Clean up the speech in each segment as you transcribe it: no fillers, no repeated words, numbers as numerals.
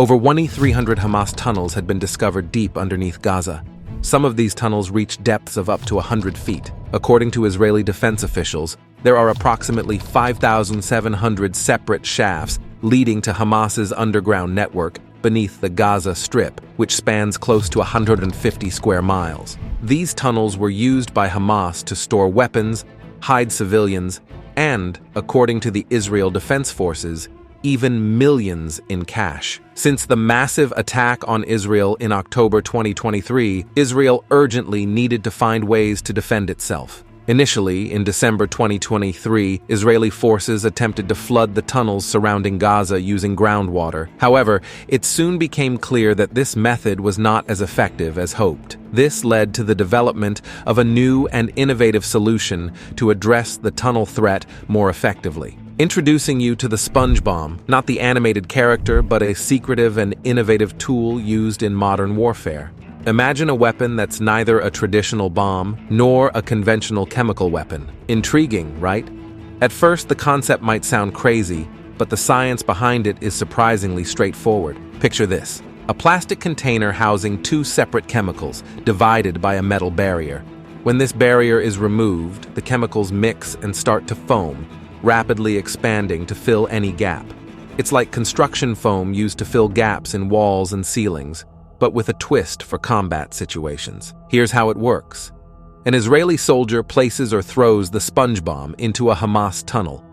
Over 1,300 Hamas tunnels had been discovered deep underneath Gaza. Some of these tunnels reach depths of up to 100 feet. According to Israeli defense officials, there are approximately 5,700 separate shafts leading to Hamas's underground network beneath the Gaza Strip, which spans close to 150 square miles. These tunnels were used by Hamas to store weapons, hide civilians, and, according to the Israel Defense Forces, even millions in cash. Since the massive attack on Israel in October 2023, Israel urgently needed to find ways to defend itself. Initially, in December 2023, Israeli forces attempted to flood the tunnels surrounding Gaza using groundwater. However, it soon became clear that this method was not as effective as hoped. This led to the development of a new and innovative solution to address the tunnel threat more effectively. Introducing you to the SpongeBomb, not the animated character, but a secretive and innovative tool used in modern warfare. Imagine a weapon that's neither a traditional bomb nor a conventional chemical weapon. Intriguing, right? At first, the concept might sound crazy, but the science behind it is surprisingly straightforward. Picture this: a plastic container housing two separate chemicals, divided by a metal barrier. When this barrier is removed, the chemicals mix and start to foam, rapidly expanding to fill any gap. It's like construction foam used to fill gaps in walls and ceilings, but with a twist for combat situations. Here's how it works. An Israeli soldier places or throws the SpongeBomb into a Hamas tunnel.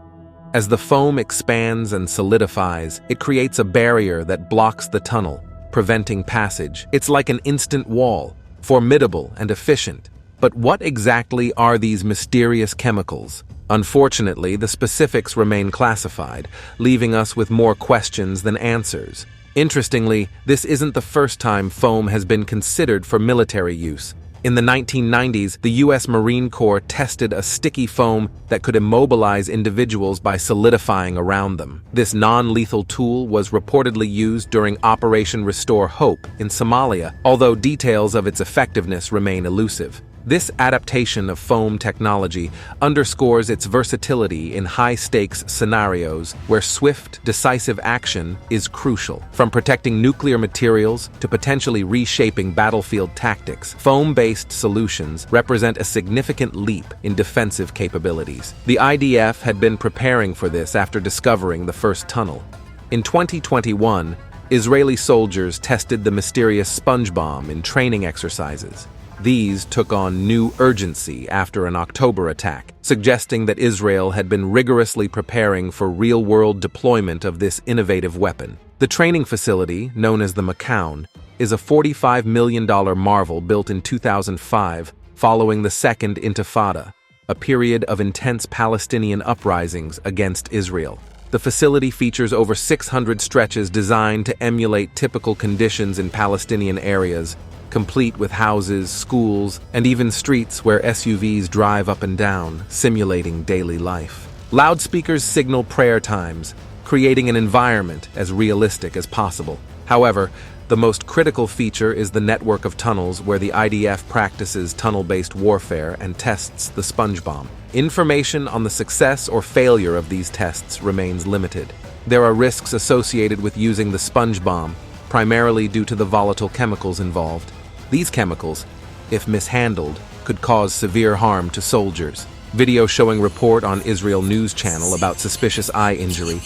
As the foam expands and solidifies, it creates a barrier that blocks the tunnel, preventing passage. It's like an instant wall, formidable and efficient. But what exactly are these mysterious chemicals? Unfortunately, the specifics remain classified, leaving us with more questions than answers. Interestingly, this isn't the first time foam has been considered for military use. In the 1990s, the U.S. Marine Corps tested a sticky foam that could immobilize individuals by solidifying around them. This non-lethal tool was reportedly used during Operation Restore Hope in Somalia, although details of its effectiveness remain elusive. This adaptation of foam technology underscores its versatility in high-stakes scenarios where swift, decisive action is crucial. From protecting nuclear materials to potentially reshaping battlefield tactics, foam-based solutions represent a significant leap in defensive capabilities. The IDF had been preparing for this after discovering the first tunnel. In 2021, Israeli soldiers tested the mysterious SpongeBomb in training exercises. These took on new urgency after an October attack, suggesting that Israel had been rigorously preparing for real-world deployment of this innovative weapon. The training facility, known as the McCown, is a $45 million marvel built in 2005 following the Second Intifada, a period of intense Palestinian uprisings against Israel. The facility features over 600 stretches designed to emulate typical conditions in Palestinian areas, complete with houses, schools, and even streets where SUVs drive up and down, simulating daily life. Loudspeakers signal prayer times, creating an environment as realistic as possible. However, the most critical feature is the network of tunnels where the IDF practices tunnel-based warfare and tests the SpongeBomb. Information on the success or failure of these tests remains limited. There are risks associated with using the SpongeBomb, primarily due to the volatile chemicals involved. These chemicals, if mishandled, could cause severe harm to soldiers. Video showing report on Israel News Channel about suspicious eye injury.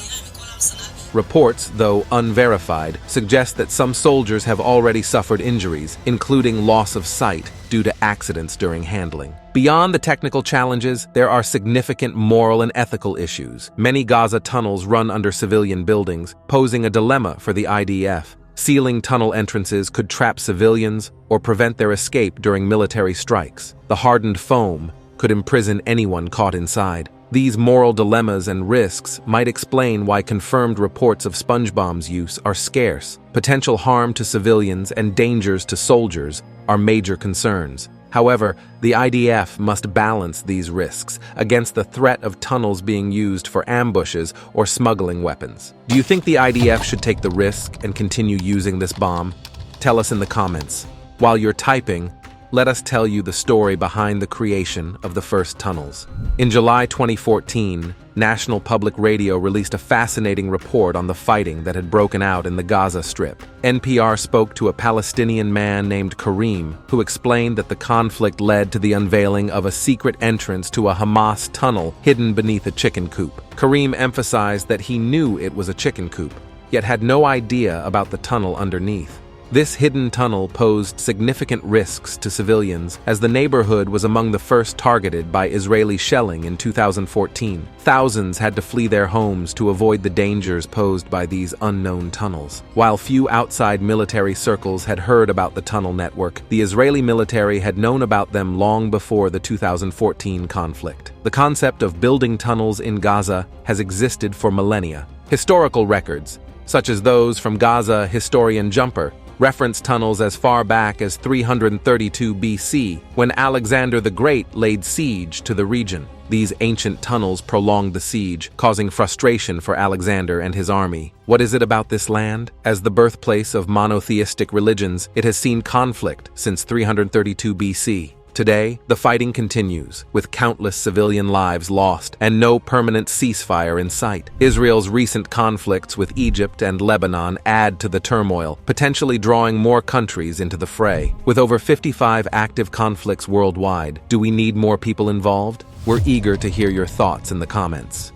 Reports, though unverified, suggest that some soldiers have already suffered injuries, including loss of sight due to accidents during handling. Beyond the technical challenges, there are significant moral and ethical issues. Many Gaza tunnels run under civilian buildings, posing a dilemma for the IDF. Sealing tunnel entrances could trap civilians or prevent their escape during military strikes. The hardened foam could imprison anyone caught inside. These moral dilemmas and risks might explain why confirmed reports of SpongeBomb's use are scarce. Potential harm to civilians and dangers to soldiers are major concerns. However, the IDF must balance these risks against the threat of tunnels being used for ambushes or smuggling weapons. Do you think the IDF should take the risk and continue using this bomb? Tell us in the comments. While you're typing, let us tell you the story behind the creation of the first tunnels. In July 2014, National Public Radio released a fascinating report on the fighting that had broken out in the Gaza Strip. NPR spoke to a Palestinian man named Kareem, who explained that the conflict led to the unveiling of a secret entrance to a Hamas tunnel hidden beneath a chicken coop. Kareem emphasized that he knew it was a chicken coop, yet had no idea about the tunnel underneath. This hidden tunnel posed significant risks to civilians, as the neighborhood was among the first targeted by Israeli shelling in 2014. Thousands had to flee their homes to avoid the dangers posed by these unknown tunnels. While few outside military circles had heard about the tunnel network, the Israeli military had known about them long before the 2014 conflict. The concept of building tunnels in Gaza has existed for millennia. Historical records, such as those from Gaza historian Jumper, reference tunnels as far back as 332 BC, when Alexander the Great laid siege to the region. These ancient tunnels prolonged the siege, causing frustration for Alexander and his army. What is it about this land? As the birthplace of monotheistic religions, it has seen conflict since 332 BC. Today, the fighting continues, with countless civilian lives lost and no permanent ceasefire in sight. Israel's recent conflicts with Egypt and Lebanon add to the turmoil, potentially drawing more countries into the fray. With over 55 active conflicts worldwide, do we need more people involved? We're eager to hear your thoughts in the comments.